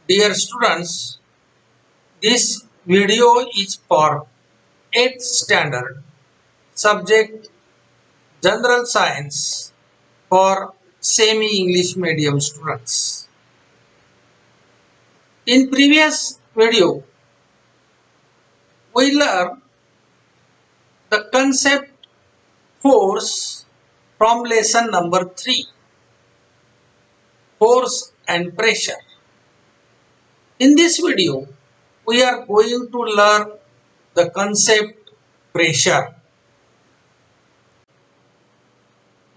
Dear students, this video is for 8th standard subject General Science for semi-English medium students. In previous video, we learned the concept force from lesson number 3, force and pressure. In this video, we are going to learn the concept pressure.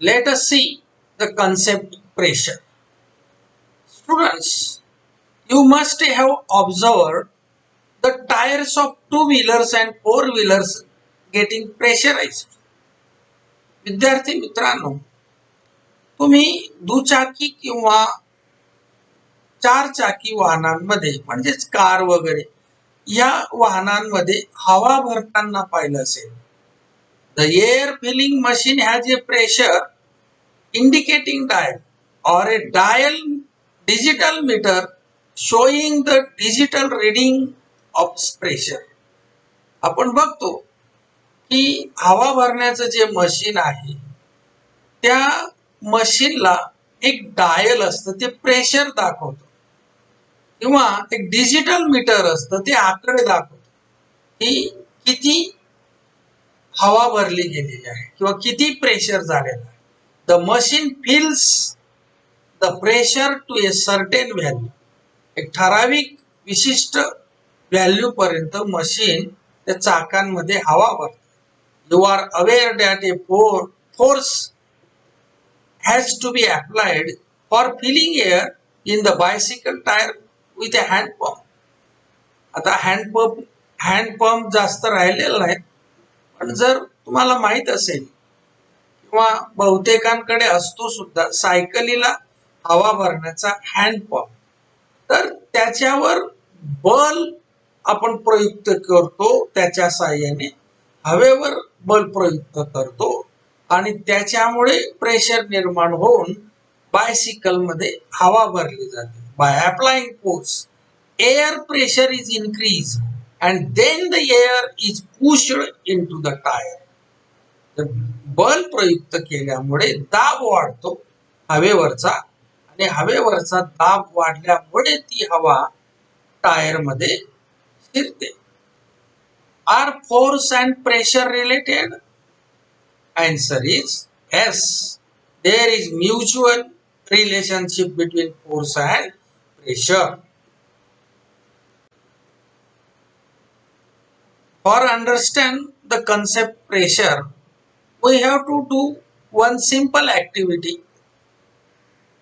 Let us see the concept pressure. Students, you must have observed the tires of two-wheelers and four-wheelers getting pressurized. विद्यार्थी मित्रांनो, तुम्ही दुचाकी किंवा चार चाकी वाहनांमध्ये म्हणजेच car वगैरे या वाहनांमध्ये हवा भरताना पाहिलं असेल. The air filling machine has a pressure indicating dial or a dial digital meter showing the digital reading of pressure. आपण बघतो की हवा भरण्याचं जे मशीन आहे त्या मशीनला एक डायल असतं, ते प्रेशर दाखवतं किंवा एक डिजिटल मीटर असतं, ते आकडे दाखवतं की किती हवा भरली गेलेली आहे किंवा किती प्रेशर झालेलं आहे. The machine fills the pressure to a certain value. एक ठराविक विशिष्ट व्हॅल्यू पर्यंत मशीन त्या चाकांमध्ये हवा भरते. You are aware that a force has to be applied for filling air in the bicycle tyre with a hand pump. आता hand pump जास्त राहिलेला नाही, पण जर तुम्हाला माहित असेल किंवा बहुतेकांकडे असतो सुद्धा सायकलीला हवा भरण्याचा हँड पंप, तर त्याच्यावर बल आपण प्रयुक्त करतो, त्याच्या साहाय्याने हवेवर बल प्रयुक्त करतो आणि त्याच्यामुळे प्रेशर निर्माण होऊन बायसिकल मध्ये हवा भरली जाते. By applying force air pressure is increase and then the air is pushed into the tire. बल प्रयुक्त केल्यामुळे दाब वाढतो हवेवरचा आणि हवेवरचा दाब वाढल्यामुळे ती हवा टायर मध्ये शिरते. Are force and pressure related? Answer is yes. There is mutual relationship between force and pressure. For understand the concept pressure, we have to do one simple activity.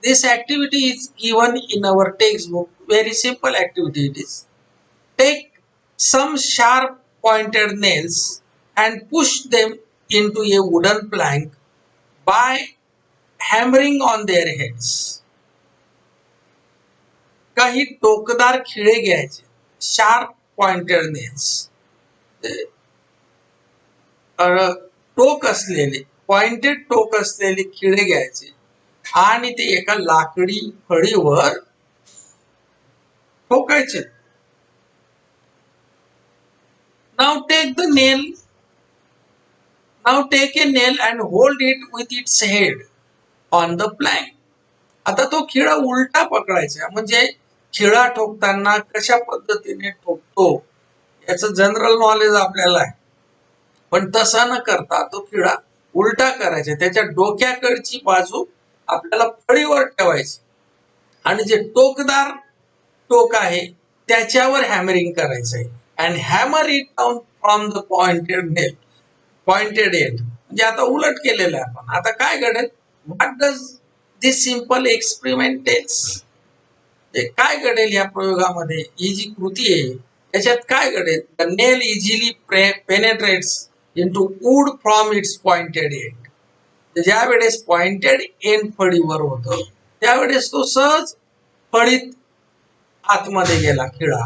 This activity is given in our textbook. Very simple activity it is. Take some sharp pointed nails and push them into a wooden plank by hammering on their heads. काही टोकदार खिळे घ्यायचे, sharp pointed nails. टोक असलेले pointed टोक असलेले खिळे घ्यायचे आणि ते एका लाकडी फळीवर ठोकायचे. Now take a nail and hold it with its head on the plank. आता तो खिळा उलटा पकडायचा, म्हणजे खिळा ठोकताना कशा पद्धतीने ठोकतो याचं जनरल नॉलेज आपल्याला आहे, पण तसा न करता तो खिळा उलटा करायचा. त्याच्या डोक्याकडची बाजू आपल्याला फळीवर ठेवायची आणि जे टोकदार टोक आहे त्याच्यावर हॅमरिंग करायचं आहे. And hammer it down from the pointed end. म्हणजे आता उलट केलेलं आहे आपण. आता काय घडेल? What does this simple experiment tells? काय घडेल या प्रयोगामध्ये? ही जी कृती आहे त्याच्यात काय घडेल? The nail easily penetrates into wood from its pointed end. ज्या वेळेस पॉइंटेड एंड फळीवर होतं त्यावेळेस तो सहज फळीत आतमध्ये गेला खिळा.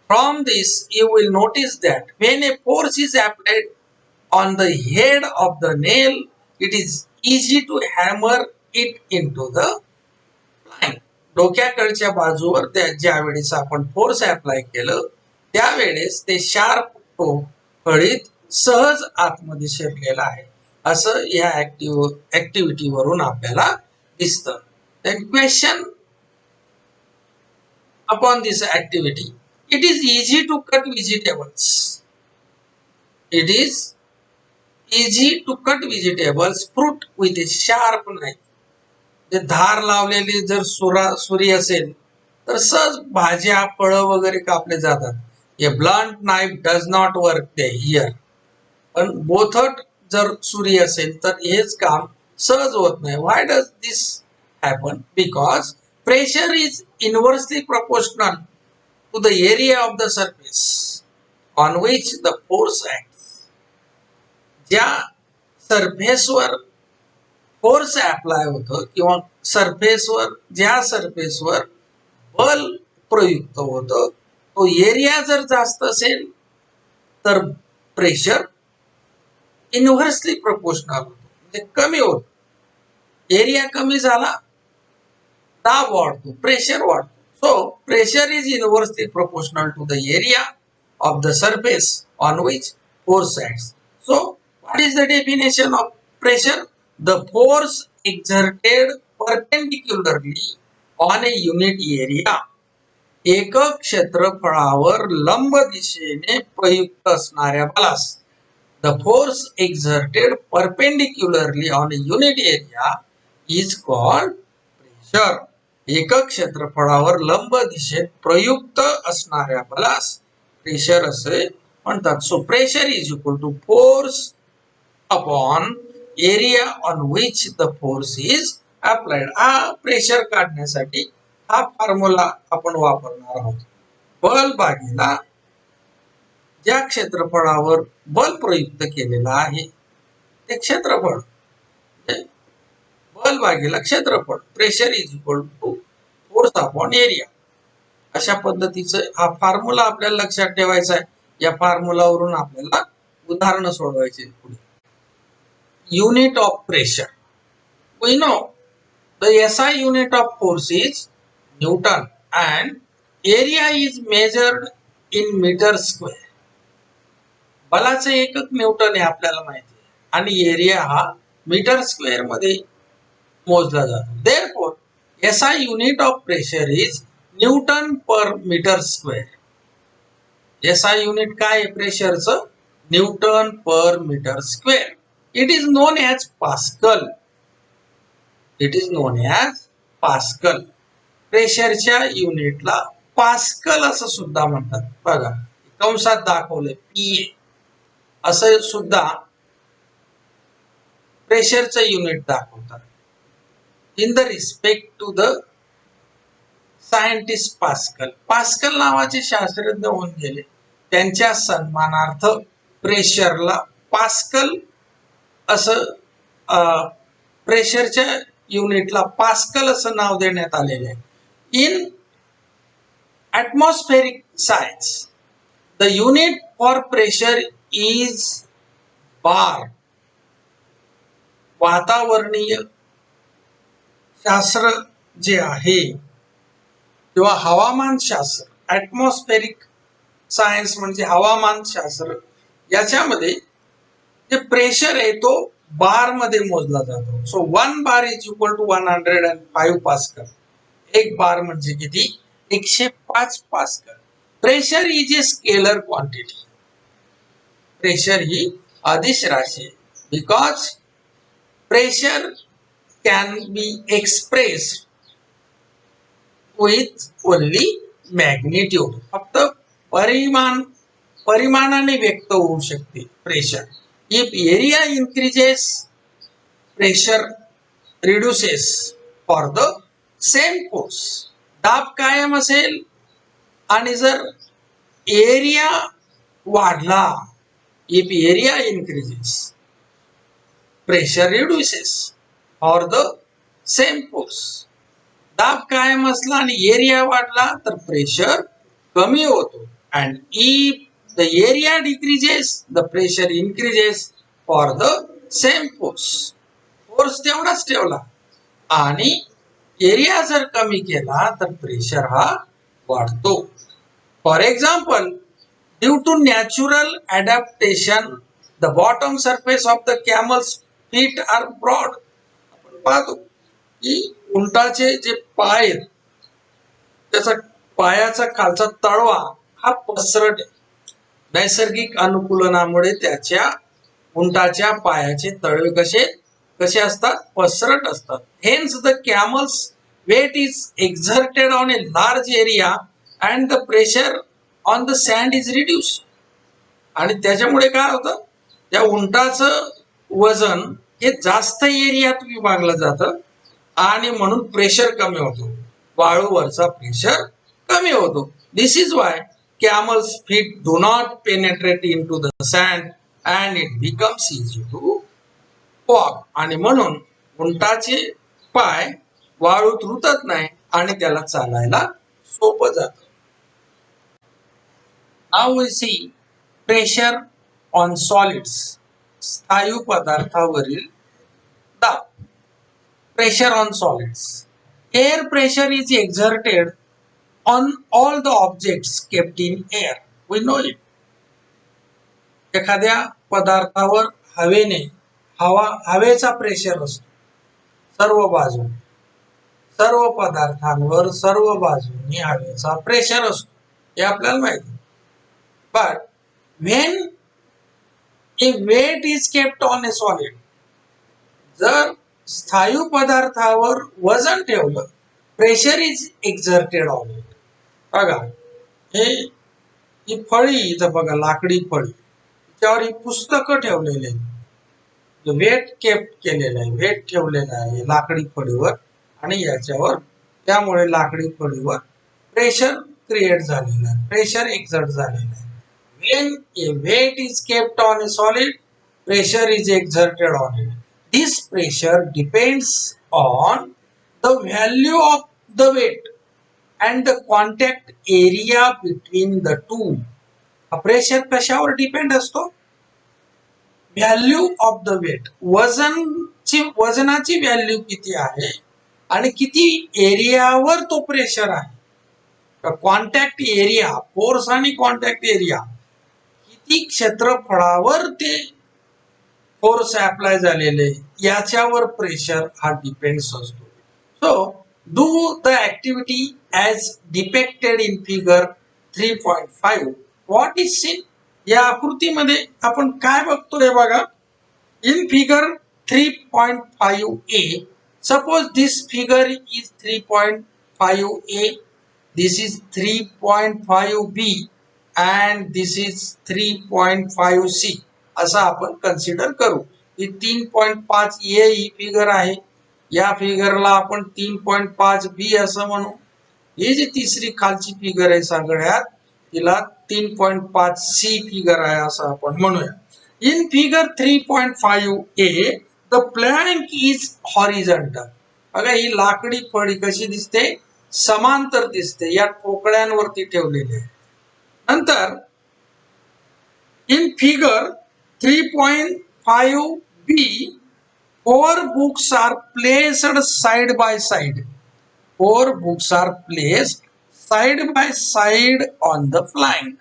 From this you will notice that when a force is applied on the head of the nail, it is easy to hammer it into the plank. डोक्याकडच्या बाजूवर ज्या वेळेस आपण फोर्स अप्लाय केलं त्यावेळेस ते शार्प टोक फळीत सहज आतमध्ये शिरलेला आहे असं या ऍक्टिव्हिटी वरून आपल्याला दिसतं. Then question upon this activity. It is easy to cut vegetables. It is easy to cut vegetables, fruit with a sharp knife. जे धार लावलेली जर सुरी असेल तर सहज भाज्या फळं वगैरे कापले जातात. A blunt knife does not work there here. पण बोथट जर सुरी असेल तर हेच काम सहज होत नाही. Why does this happen? Because pressure is inversely proportional to the area of the surface on which the force acts. ज्या सरफेसवर फोर्स अप्लाय होतं किंवा ज्या सरफेसवर बल प्रयुक्त होतं तो एरिया जर जास्त असेल तर प्रेशर इनव्हर्सली प्रोपोर्शनल होतो, म्हणजे कमी होतो. एरिया कमी झाला दाब वाढतो, प्रेशर वाढतो. So pressure is inversely proportional to the area of the surface on which force acts. So what is the definition of pressure? The force exerted perpendicularly on a unit area. एकक क्षेत्रफळावर लंब दिशेने प्रयुक्त असणाऱ्या बलास the force exerted perpendicularly on a unit area is called pressure. एकक क्षेत्रफळावर लंब दिशेत प्रयुक्त असणाऱ्या बलास प्रेशर असे म्हणतात. So pressure is equal to force upon area on which the force is applied. हा प्रेशर काढण्यासाठी हा फॉर्म्युला आपण वापरणार आहोत. बल भागीला ज्या क्षेत्रफळावर बल प्रयुक्त केलेला आहे ते क्षेत्रफळ, बल भागीला क्षेत्रफळ, pressure is equal to force upon area. अशा पद्धतीचं हा फॉर्म्युला आपल्याला लक्षात ठेवायचा आहे. या फॉर्म्युलावरून आपल्याला उदाहरणं सोडवायची पुढे. Unit of pressure. We know the SI unit of force is Newton and area is measured in meter square. बलाचं एकक न्यूटन हे आपल्याला माहिती आहे आणि एरिया हा मीटर स्क्वेअर मध्ये मोजला जातो. Therefore, SI unit of pressure is Newton per meter square. SI unit काय आहे प्रेशरचं? Newton per metre square. It is known as Pascal. It is known as Pascal. प्रेशरच्या युनिटला पास्कल असं सुद्धा म्हणतात. बघा कंसात दाखवलंय PA असं सुद्धा प्रेशरचं युनिट दाखवतात. In the respect to the scientist Pascal. Pascal नावाचे शास्त्रज्ञ होऊन गेले, त्यांच्या सन्मानार्थ प्रेशरला पास्कल असं प्रेशरच्या युनिटला पास्कल असं नाव देण्यात आलेले आहे. In atmospheric science, the unit for pressure is bar. वातावरणीय शास्त्र जे आहे किंवा हवामान शास्त्र, ऍटमॉस्फेरिक सायन्स म्हणजे हवामान शास्त्र, याच्यामध्ये जे प्रेशर आहे तो बार मध्ये मोजला जातो. So 1 bar is equal to 105 pascal. एक बार म्हणजे किती? 105 pascal. Pressure is a scalar quantity. Pressure ही अदिश राशी आहे. Because pressure can be expressed with only magnitude. फक्त परिमाणाने व्यक्त होऊ शकते pressure. If area increases pressure reduces for the same force. दाब कायम असेल आणि जर एरिया वाढला, if area increases pressure reduces for the same force. दाब कायम असला आणि एरिया वाढला तर प्रेशर कमी होतो. And if the area decreases, the pressure increases for the same force. Force तेवढाच ठेवला आणि एरिया जर कमी केला तर प्रेशर हा वाढतो. For example, due to natural adaptation the bottom surface of the camel's feet are broad. आपण पाहतो की उंटाचे जे पाय आहेत त्याचा पायाचा खालचा तळवा हा पसरट आहे. नैसर्गिक अनुकूलनामुळे त्याच्या उंटाच्या पायाचे तळवे कसे कसे असतात, पसरट असतात. Hence the camel's weight is exerted on a large area and the pressure on the sand is reduce. आणि त्याच्यामुळे काय होतं, त्या उंटाचं वजन हे जास्त एरियात विभागलं जातं आणि म्हणून प्रेशर कमी होतो, वाळूवरचा प्रेशर कमी होतो. This is why camels feet do not penetrate into the sand and it becomes easy to walk. आणि म्हणून उंटाचे पाय वाळूत रुतत नाही आणि त्याला चालायला सोपं जातं. Now we see pressure on solids. स्थायू पदार्थावरील दाब. Pressure on solids. Air pressure is exerted on all the objects kept in air. We know it. एखाद्या पदार्थावर हवेचा प्रेशर असतो सर्व बाजूने. सर्व पदार्थांवर सर्व बाजूनी हवेचा प्रेशर असतो हे आपल्याला माहिती. But when a weight is kept on a solid, जर स्थायू पदार्थावर वजन ठेवलं, pressure is exerted on it. बघा ही फळी इथं बघा, लाकडी फळी, त्यावर ही पुस्तकं ठेवलेली आहे, वेट केप्ट केलेलं आहे, वेट ठेवलेलं आहे लाकडी फळीवर आणि याच्यावर, त्यामुळे लाकडी फळीवर प्रेशर क्रिएट झालेलं आहे, प्रेशर एक्झर्ट झालेलं आहे. When a weight is kept on a solid, pressure is exerted on it. This pressure depends on the value of the weight and the contact area between the two. हा pressure कशावर depend असतो? Value of the weight, वजनाची value किती आहे आणि किती एरियावर तो प्रेशर आहे. कॉन्टॅक्ट एरिया, फोर्स आणि कॉन्टॅक्ट एरिया, किती क्षेत्रफळावर ते फोर्स अप्लाय झालेले याच्यावर प्रेशर हा डिपेंड्स असतो. So do the activity as depicted in figure 3.5. What is seen? या आकृतीमध्ये आपण काय बघतोय बघा. In figure 3.5a, suppose this figure is 3.5a, this is 3.5b and this is 3.5c असं आपण कन्सिडर करू. ही 3.5a ही फिगर आहे, या फिगरला आपण 3.5b असं म्हणू. ही जी तिसरी खालची फिगर आहे सगळ्यात, तिला 3.5c फिगर आहे असं आपण म्हणूया. In figure 3.5a the plank is horizontal. बघा ही लाकडी फळी कशी दिसते, समांतर दिसते, या ठोकळ्यांवरती ठेवलेली आहे. नंतर in figure 3.5b four books are placed side by side. Four books are placed side by side on the flank.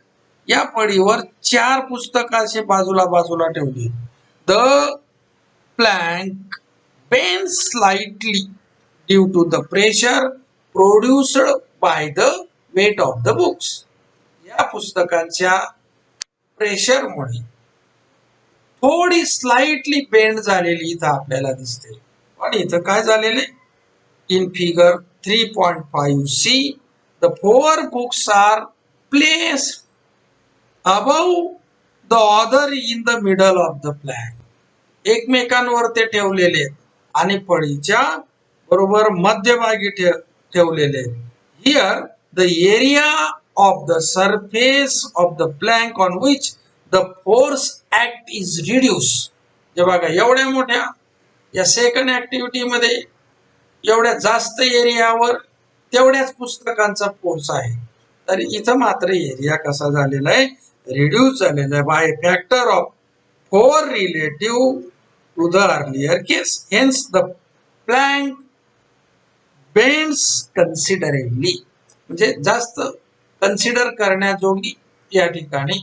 या फळीवर 4 पुस्तकाचे बाजूला बाजूला ठेवली. The plank bends slightly due to the pressure produced by the weight of the books. या पुस्तकांच्या प्रेशरमुळे थोडी slightly bend झालेली इथं आपल्याला दिसते. पण इथं काय झालेले, in figure 3.5c the 4 books are placed above the other in the middle of the plank. एकमेकांवर ते ठेवलेले आणि फळीच्या बरोबर मध्यभागी ठेवलेले. Here the area of the surface of the plank on which the force act is reduce. जे बघा एवढ्या मोठ्या या सेकंड ऍक्टिव्हिटी मध्ये एवढ्या जास्त एरियावर तेवढ्याच पुस्तकांचा फोर्स आहे, तर इथं मात्र एरिया कसा झालेला आहे, रिड्यूस झालेला आहे by factor of 4 relative to the earlier case. Hence the plank bends considerably, म्हणजे जास्त कन्सिडर करण्याजोगी या ठिकाणी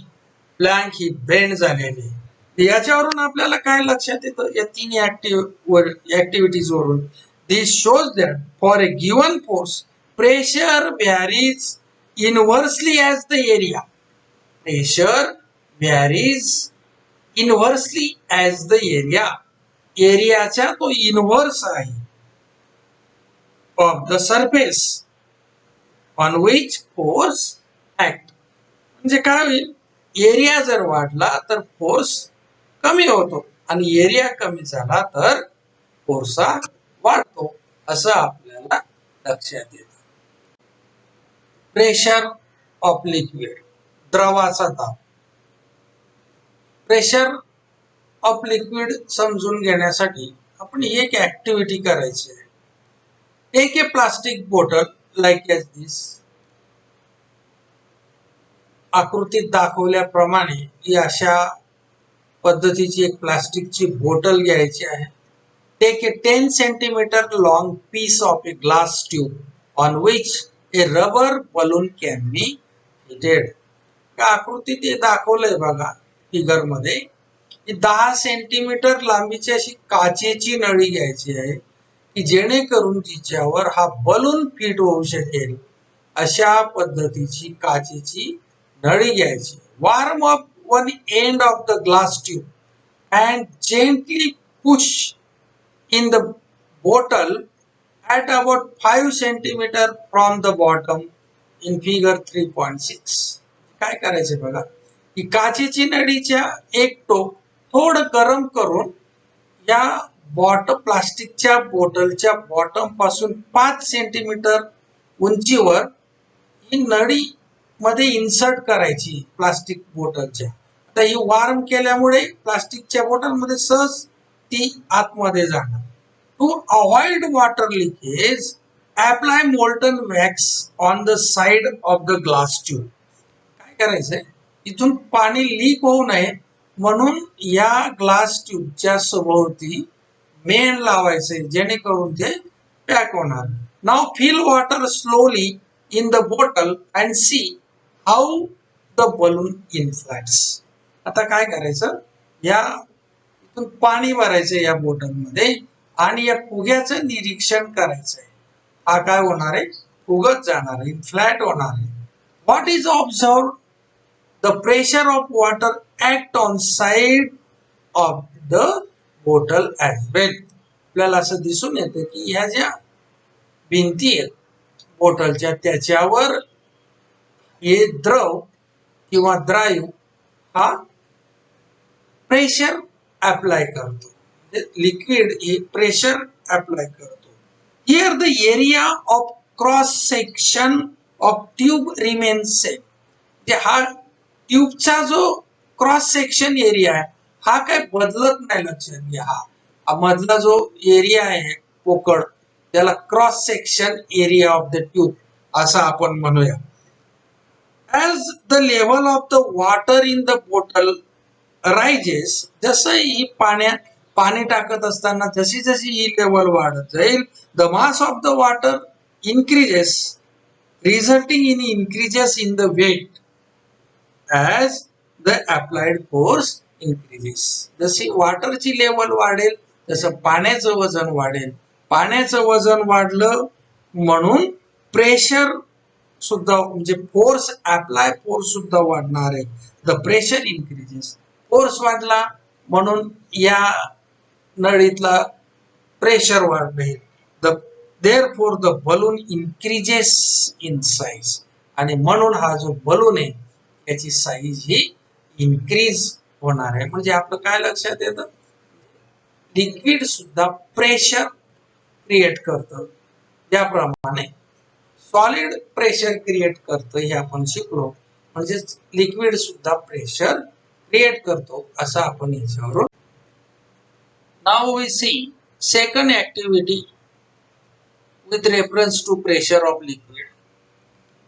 ब्लँक ही बेंड झालेली आहे. याच्यावरून आपल्याला काय लक्षात येतं या तीन ऍक्टिव्हिटीज वरून, this shows that for a given force pressure varies inversely as the area. Pressure varies inversely as the area. एरियाचा तो इनव्हर्स आहे of the surface on which force act. म्हणजे काय होईल, एरिया जर वाढला तर फोर्स कमी होतो आणि एरिया कमी झाला तर फोर्स हा वाढतो, असं आपल्याला लक्षात येतं. प्रेशर ऑफ लिक्विड, द्रवाचा दाब. प्रेशर ऑफ लिक्विड समजून घेण्यासाठी आपण एक ऍक्टिव्हिटी करायची आहे. Take a plastic bottle like as this. आकृतीत दाखवल्याप्रमाणे ही अशा पद्धतीची एक प्लास्टिकची बॉटल घ्यायची आहे. Take a 10 centimetre long piece of a glass tube on which a rubber balloon can be fitted. आकृतीत हे दाखवलंय बघा फिगर मध्ये. 10 सेंटीमीटर लांबीची अशी काचेची नळी घ्यायची आहे की जेणेकरून तिच्यावर हा बलून फिट होऊ शकेल अशा पद्धतीची काचेची नळी घ्यायची. Warm up one end of the glass tube and gently push in the bottle at about 5 centimeter from the bottom in figure 3.6. काय करायचं बघा, की काचेची नळीच्या एक टोक थोडं गरम करून या प्लास्टिकच्या बॉटलच्या बॉटम पासून 5 सेंटीमीटर उंचीवर ही नळी मध्ये इन्सर्ट करायची प्लास्टिक बॉटलच्या. आता ही वार्म केल्यामुळे प्लास्टिकच्या बॉटलमध्ये सहज ती आतमध्ये जाणार. To avoid water leakage, apply molten wax on the side of the glass tube. काय करायचंय, इथून पाणी लीक होऊ नये म्हणून या ग्लास ट्यूबच्या सभोवती मेण लावायचंय जेणेकरून ते पॅक होणार. Now fill water slowly in the bottle and see how the balloon inflates. आता काय करायचं, या इथून पाणी भरायचं या बॉटलमध्ये आणि या फुग्याचं निरीक्षण करायचंय. हा काय होणार आहे, फुगत जाणार आहे, फ्लॅट होणार आहे. What is observe, the pressure of water act on side of the bottle as well. आपल्याला असं दिसून येतं की ह्या ज्या भिंती आहेत बॉटलच्या त्याच्यावर हे द्रव किंवा द्रायू हा प्रेशर अप्लाय करतो. लिक्विड हे प्रेशर अप्लाय करतो. Here the area of cross section of tube remains same. हा ट्यूबचा जो क्रॉस सेक्शन एरिया आहे हा काय बदलत नाही, लक्षात घ्या. हा मधला जो एरिया आहे पोकळ त्याला cross section area of the tube असं आपण म्हणूया. As the level of the water in the bottle rises, जसं ही पाणी टाकत असताना जशी जशी ही लेवल वाढत जाईल, the mass of the water increases resulting in increases in the weight as the applied force increases. जशी वॉटरची लेवल वाढेल तसं पाण्याचं वजन वाढेल. पाण्याचं वजन वाढलं म्हणून प्रेशर सुद्धा म्हणजे फोर्स अप्लाय फोर्स सुद्धा वाढणार आहे. द प्रेशर इन्क्रीजेस, फोर्स वाढला म्हणून या नळीतला प्रेशर वाढेल. Therefore the balloon increases in size, आणि म्हणून हा जो बलून आहे त्याची साईज ही इन्क्रीज होणार आहे. म्हणजे आपलं काय लक्षात येतं, लिक्विड सुद्धा प्रेशर क्रिएट करतं ज्याप्रमाणे सॉलिड प्रेशर क्रिएट करतं हे आपण शिकलो. म्हणजे लिक्विड सुद्धा प्रेशर क्रिएट करतो असं आपण याच्यावरून. Now we see second activity with reference to pressure of liquid.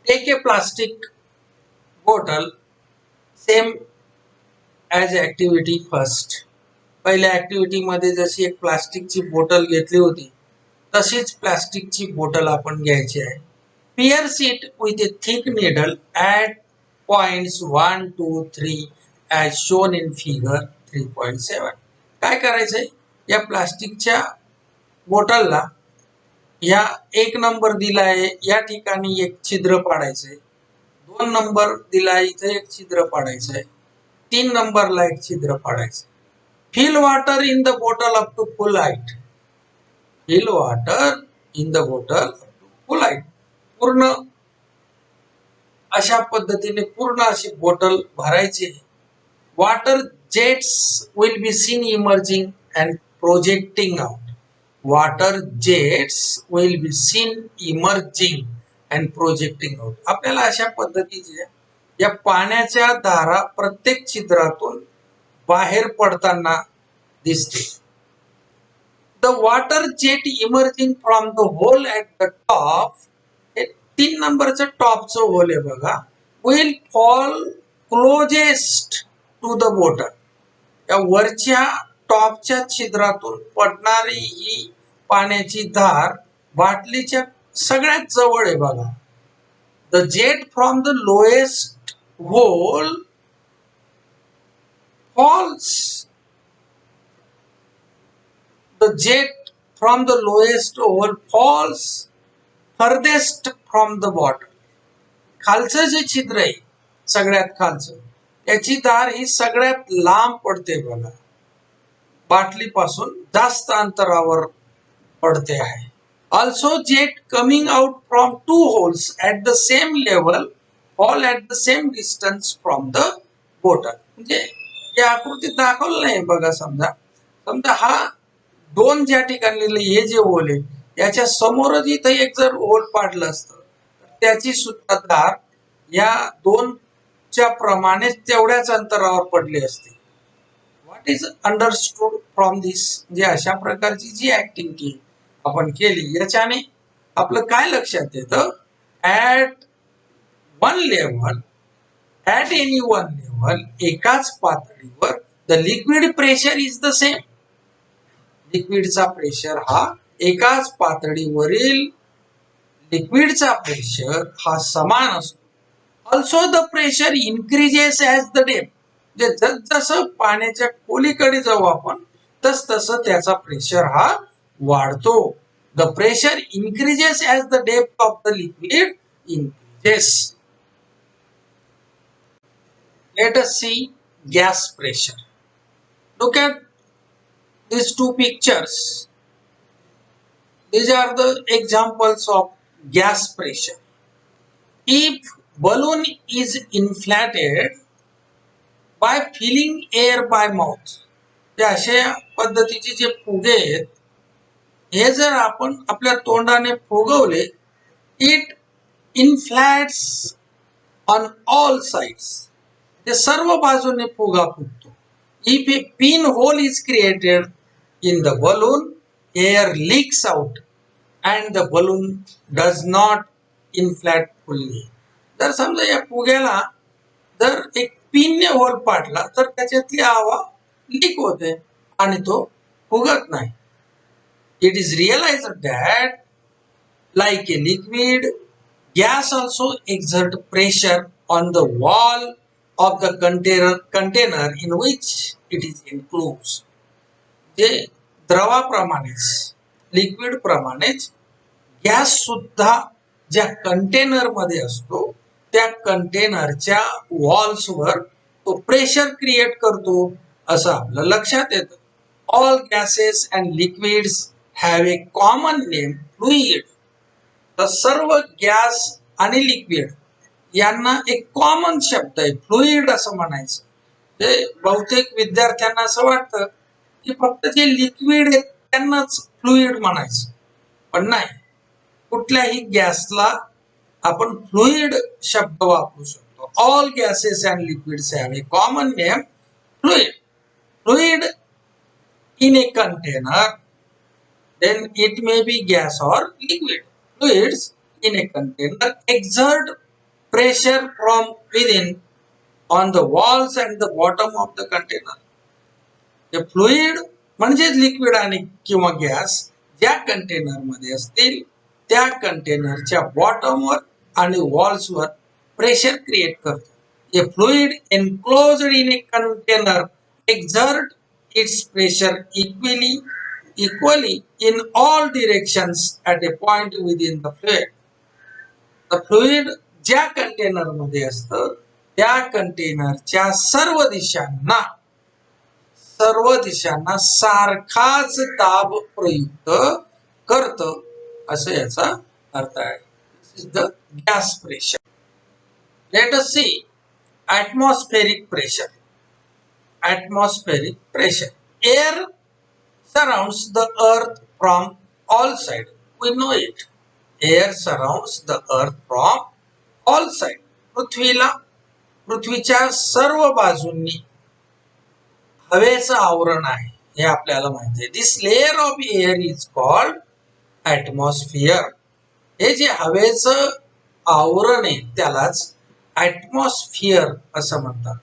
Take a plastic bottle, same as activity first. पहिल्या ऍक्टिव्हिटी मध्ये जशी एक प्लास्टिकची बॉटल घेतली होती तशीच प्लास्टिकची बॉटल आपण घ्यायची आहे. Pairs it with A thick needle at points 1, 2, 3 as shown in figure 3.7. काय करायचंय, या प्लास्टिकच्या बॉटलला या 1 नंबर दिलाय या ठिकाणी एक छिद्र पाडायचंय, 2 नंबर दिलाय इथे एक छिद्र पाडायचंय, 3 नंबरला एक छिद्र पाडायचंय. Fill water in the bottle up to full height. Fill water in the bottle up to full height. पूर्ण अशा पद्धतीने पूर्ण अशी बॉटल भरायची. Water jets will be seen emerging and projecting out. Water jets will be seen emerging and projecting out. आपल्याला अशा पद्धतीचे या पाण्याच्या धारा प्रत्येक छिद्रातून बाहेर पडताना दिसते. The water jet emerging from the hole at the top. हे 3 नंबरचं टॉपचं होल आहे बघा. Will fall closest to the bottle. या वरच्या टॉपच्या छिद्रातून पडणारी ही पाण्याची धार बाटलीच्या सगळ्यात जवळ आहे बघा. The jet from the lowest hole falls. The jet from the lowest hole falls furthest from the bottle. खालचं जे छिद्र आहे सगळ्यात खालचं, त्याची धार ही सगळ्यात लांब पडते बघा, बाटलीपासून जास्त अंतरावर पडते आहे. Also jet coming out from 2 holes at the same level fall at the same distance from the bottle. म्हणजे या आकृतीत दाखवलं नाही बघा. समजा हा 2 ज्या ठिकाणी हे जे होल आहे याच्या समोरच इथं एक जर होल पाडलं असतं तर त्याची सुद्धा धार या 2 च्या प्रमाणे तेवढ्याच अंतरावर पडली असते. व्हॉट इज अंडरस्टूड फ्रॉम दिस. म्हणजे अशा प्रकारची जी ऍक्टिव्हिटी आपण केली याच्याने आपलं काय लक्षात येतं, at one level, at any one level, एकाच पातळीवर the liquid pressure is the same. लिक्विडचा प्रेशर हा एकाच पातळीवरील लिक्विडचा प्रेशर हा समान असतो. Also the pressure increases as the depth. म्हणजे जसं पाण्याच्या खोलीकडे जाऊ आपण तसं त्याचा प्रेशर हा वाढतो. The pressure increases as the depth of the liquid increases. Let us see gas pressure. Look at these 2 pictures. These are the examples of gas pressure. If balloon is inflated by filling air by mouth. अशा पद्धतीचे जे फुगे आहेत हे जर आपण आपल्या तोंडाने फुगवले, इट इन्फ्लॅट्स ऑन ऑल साइड्स. ते सर्व बाजूने फुगा फुगतो. If a pinhole is created in the balloon, air leaks out and the balloon does not inflate fully. जर समजा या फुग्याला जर एक पिनने होल पाडला तर त्याच्यातली हवा लीक होते आणि तो फुगत नाही. It is realized that like a liquid, gas also exert pressure on the wall of the container in which it is enclosed. जे द्रवाप्रमाणेच लिक्विड प्रमाणेच गॅस सुद्धा ज्या कंटेनर मध्ये असतो त्या कंटेनरच्या वॉल्सवर तो प्रेशर क्रिएट करतो असं आपलं लक्षात येतं. All gases and liquids have a common name, fluid. तर सर्व गॅस आणि लिक्विड यांना एक कॉमन शब्द आहे, फ्लुइड असं म्हणायचं. ते बहुतेक विद्यार्थ्यांना असं वाटतं की फक्त जे लिक्विड आहे त्यांनाच फ्लुइड म्हणायचं, पण नाही. कुठल्याही गॅसला आपण फ्लुइड शब्द वापरू शकतो. All gases and liquids have a common name, fluid. Fluid in a container, then it may be gas or liquid. Fluids in a container exert pressure from within on the walls and the bottom of the container. The fluid म्हणजेच liquid आणि किंवा gas ज्या container मध्ये असतील त्या कंटेनरच्या बॉटमवर आणि वॉल्सवर pressure create करतो. A fluid enclosed in a container exert its pressure equally in all directions at a point within the fluid. The fluid ज्या कंटेनर मध्ये असतं त्या कंटेनरच्या सर्व दिशांना सारखाच दाब प्रयुक्त करत, असं याचा अर्थ आहे. This is the gas pressure. Let us see atmospheric pressure. Atmospheric pressure. Air surrounds the earth from all sides. We know it. Air surrounds the earth from all sides. पृथ्वीच्या सर्व बाजूंनी हवेचं आवरण आहे हे आपल्याला माहिती आहे. This layer of air is called atmosphere. हे जे हवेचं आवरण आहे त्यालाच ॲटमॉस्फिअर असं म्हणतात.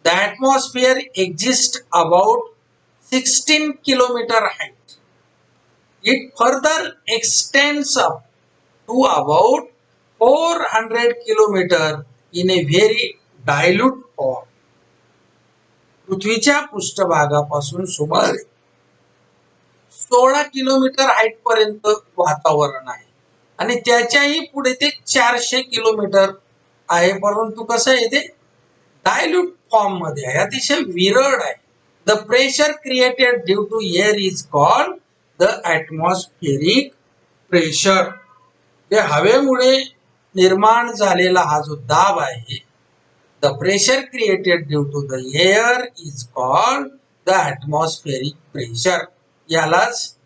The atmosphere exist about 16 kilometre height. It further extends up to about 400 kilometre in a very dilute form. पृथ्वीच्या पृष्ठभागापासून सुमारे 16 किलोमीटर हाईट पर्यंत वातावरण आहे आणि त्याच्याही पुढे ते 400 किलोमीटर आहे, परंतु कसं आहे ते डायल्यूट फॉर्म मध्ये आहे, अतिशय विरळ आहे. The pressure created due to air is called the atmospheric pressure. ते हवेमुळे निर्माण झालेला हा जो दाब आहे, the pressure created due to the air is called the atmospheric pressure. यालाच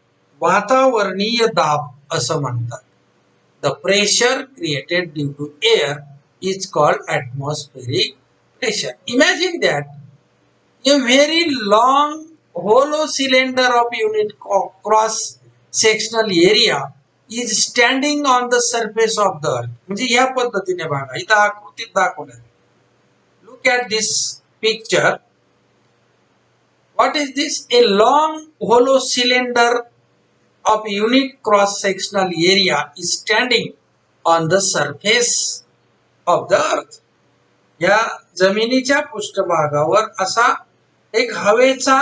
वातावरणीय दाब असं म्हणतात. The pressure created due to air is called atmospheric pressure. Imagine that a very long hollow cylinder of unit cross sectional area is standing on the surface of the earth. म्हणजे या पद्धतीने बघा, इथं आकृतीत दाखवलं. Look at this picture. What is this? A long hollow cylinder of unit cross sectional area is standing on the surface of the earth. या जमिनीच्या पृष्ठभागावर असा एक हवेचा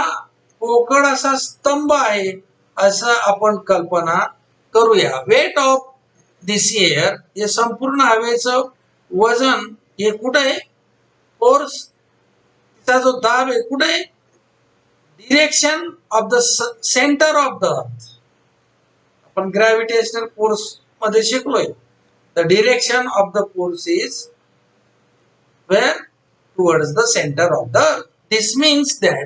पोकळ असा स्तंभ आहे असं आपण कल्पना करूया. वेट ऑफ दिस एअर, हे संपूर्ण हवेचं वजन हे कुठे आहे? फोर्स, तिचा जो दाब आहे कुठे आहे? Direction of the centre of the earth. आपण ग्रॅव्हिटेशनल फोर्स मध्ये शिकलोय. The direction of the force is where? Towards the center of the earth. This means that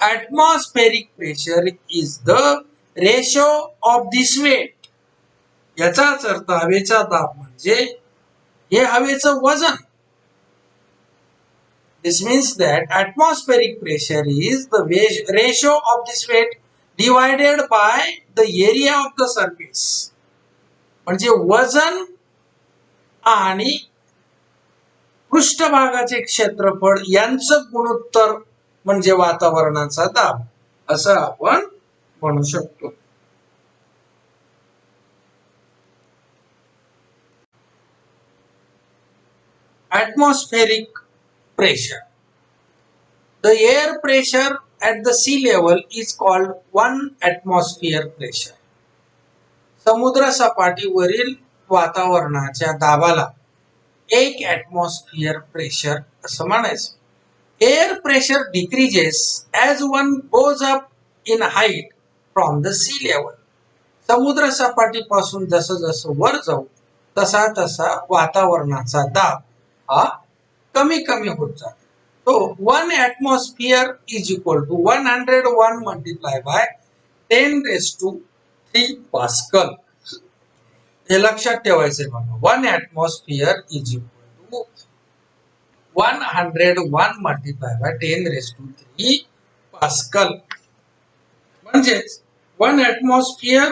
atmospheric pressure is the ratio of this weight. याचाच अर्थ हवेचा दाब म्हणजे हे हवेचं वजन. This means that atmospheric pressure is the ratio of this weight divided by the area of the surface. म्हणजे वजन आणि पृष्ठभागाचे क्षेत्रफळ यांचं गुणोत्तर म्हणजे वातावरणाचा दाब असं आपण म्हणू शकतो. Atmospheric pressure. The air pressure at the sea level is called 1 atmosphere pressure. समुद्र सपाटीवरील वातावरणाच्या दाबाला 1 ॲटमॉस्फिअर प्रेशर असं म्हणायचं. Air pressure decreases as one goes up in height from the sea level. समुद्र सपाटीपासून जसं जसं वर जाऊ तसा तसा वातावरणाचा दाब हा कमी कमी होत जातो. तो 1 atmosphere is equal to 101 multiply by 10⁻³ pascal. हे लक्षात ठेवायचे बघा. 1 atmosphere is equal to 101 multiply by 10⁻³ pascal. म्हणजेच 1 atmosphere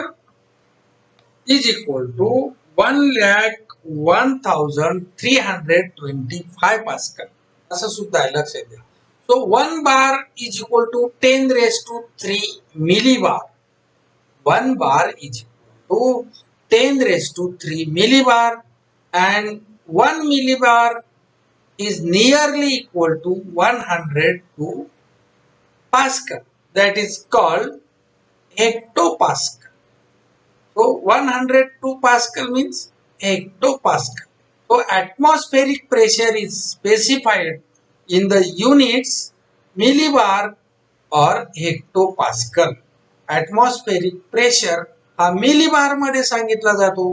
is equal to 1,01,325 pascal असं सुद्धा आहे, लक्षात द्या. So 1 bar is equal to 10⁻³ millibar. 1 bar is equal to 10 raised to 3 millibar, and 1 millibar is nearly equal to 102 Pascal. That is called hectopascal. So 102 Pascal means hectopascal. So atmospheric pressure is specified in the units millibar or hectopascal. Atmospheric pressure हा millibar मध्ये सांगितला जातो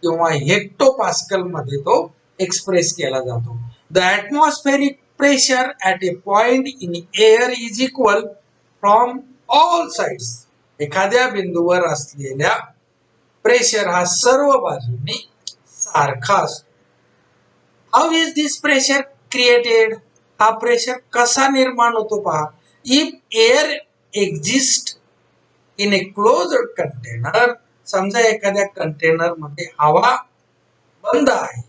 किंवा hectopascal मध्ये तो express केला जातो. The atmospheric pressure at a point in air is equal from all sides. एखाद्या बिंदूवर असलेल्या प्रेशर हा सर्व बाजूंनी सारखा असतो. How is this pressure created? हा प्रेशर कसा निर्माण होतो पहा. If air exist in a closed container, समजा एखाद्या कंटेनर मध्ये हवा बंद आहे.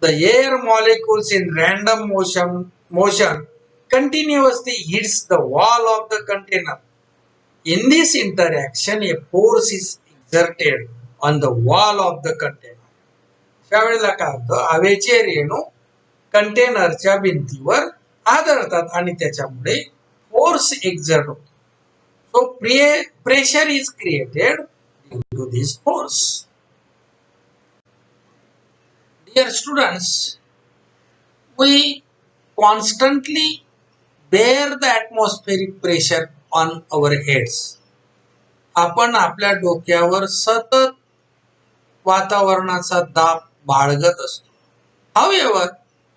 The air molecules in random motion continuously hits the wall of the container. In this interaction, a force is exerted on the wall of the container. त्यावेळेला काय होतं, हवेचे रेणू कंटेनरच्या भिंतीवर आदळतात आणि त्याच्यामुळे फोर्स एक्झर्ट होतो. So pressure is created due to this force. Dear students, we constantly bear the atmospheric pressure on our heads. आपण आपल्या डोक्यावर सतत वातावरणाचा दाब बाळगत असतो. However,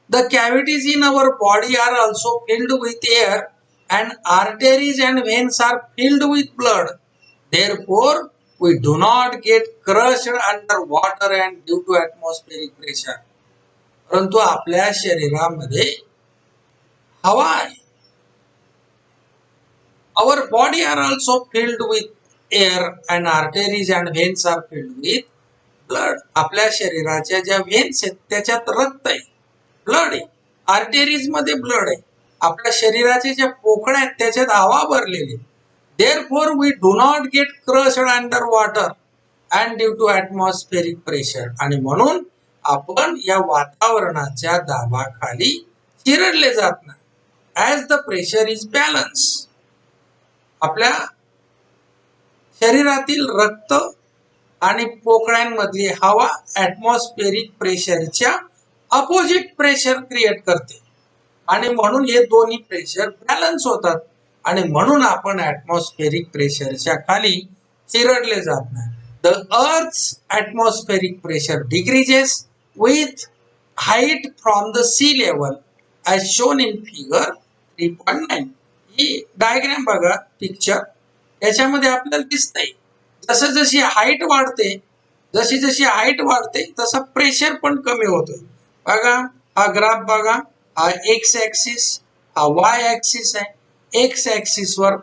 the cavities in our body are also filled with air, and arteries and veins are filled with blood. Therefore, we do not get crushed under water and due to atmospheric pressure. परंतु आपल्या शरीरामध्ये हवा आहे. Our body are also filled with air, and arteries and veins are filled with blood. आपल्या शरीराच्या ज्या व्हेन्स आहेत त्याच्यात रक्त आहे, ब्लड आहे. आर्टेरीज मध्ये ब्लड आहे. आपल्या शरीराच्या ज्या पोकळ्या आहेत त्याच्यात हवा भरलेली. Therefore, we do not get crushed under water and due to atmospheric pressure. आणि म्हणून आपण या वातावरणाच्या दाबाखाली चिरडले जात नाही. As the pressure is balanced. आपल्या शरीरातील रक्त आणि पोकळ्यांमधली हवा ॲटमॉस्फेरिक प्रेशरच्या अपोजिट प्रेशर क्रिएट करते आणि म्हणून हे दोन्ही प्रेशर बॅलन्स होतात आणि म्हणून आपण ॲटमॉस्फेरिक प्रेशरच्या खाली चिरडले जात नाही. The earth's atmospheric pressure decreases with height from the sea level as shown in figure 3.9. ही डायग्राम बघा, पिक्चर. याच्यामध्ये आपल्याला दिसतंय जसं जशी हाईट वाढते, जशी जशी हाईट वाढते तसं प्रेशर पण कमी होतोय. बघा हा ग्राफ बघा, हा एक्स ऍक्सिस, हा वाय ऍक्सिस आहे. एक्स ऍक्सिस वर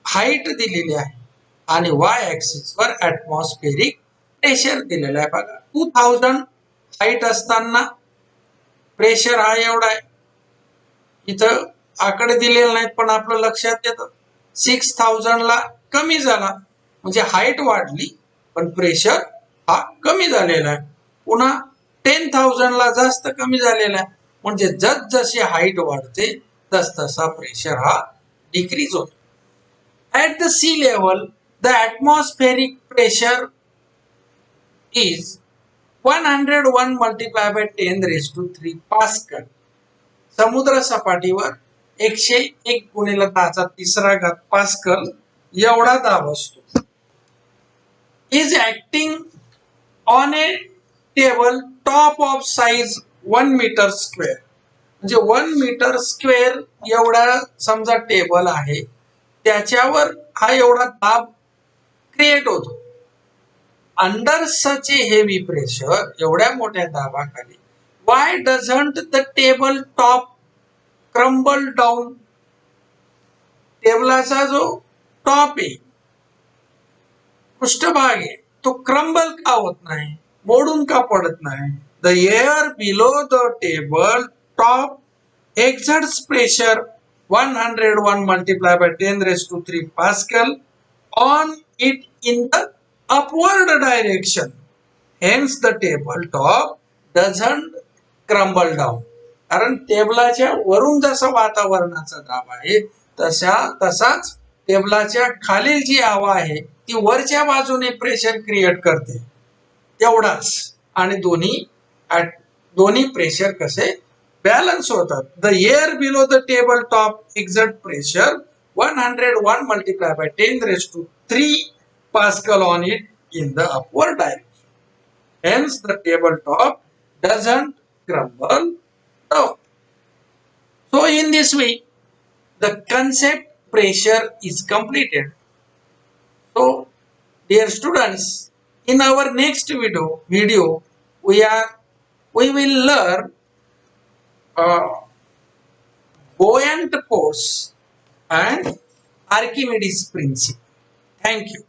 हाईट दिलेली आहे आणि वाय ऍक्सिस वर ॲटमॉस्फेरिक प्रेशर दिलेलं आहे. बघा 2000 हाईट असताना प्रेशर हा एवढा आहे. इथं आकडे दिलेले नाहीत पण आपलं लक्षात येतं 6000 ला कमी झाला म्हणजे हाईट वाढली पण प्रेशर हा कमी झालेला आहे. पुन्हा 10,000 ला जास्त कमी झालेला आहे म्हणजे जशी हाईट वाढते तसा प्रेशर हा डिक्रीज होतो. At the sea level the atmospheric pressure is 101 multiplied by 10 raised to 3 Pascal. समुद्र सपाटीवर 101 गुणिले 10³ पास्कल एवढा दाब असतो. Is acting on a table top of size 1 metre square. म्हणजे 1 मीटर स्क्वेअर एवढा समजा टेबल आहे, त्याच्यावर हा एवढा दाब क्रिएट होतो. Under such a heavy pressure, एवढ्या मोठ्या दाबाखाली why doesn't the table top crumble down. टेबलाचा जो टॉप आहे, पृष्ठभाग आहे, तो क्रम्बल का होत नाही, मोडून का पडत नाही. The air below the table top एक्झर्ट्स pressure 101 multiplied by 10 raised to 3 Pascal on it in the upward direction. Hence the tabletop doesn't crumble down. कारण टेबलाच्या वरून जसं वातावरणाचा दाब आहे तसाच टेबलाच्या खालील जी हवा आहे ती वरच्या बाजूने प्रेशर क्रिएट करते तेवढाच. आणि दोन्ही प्रेशर कसे बॅलन्स होतात. The air below the table top exert pressure 101 multiplied by 10⁻³ Pascal on it in the upward direction. Hence the tabletop doesn't crumble down. So in this way the concept pressure is completed. So dear students, in our next video we will learn buoyant force and Archimedes principle. Thank you.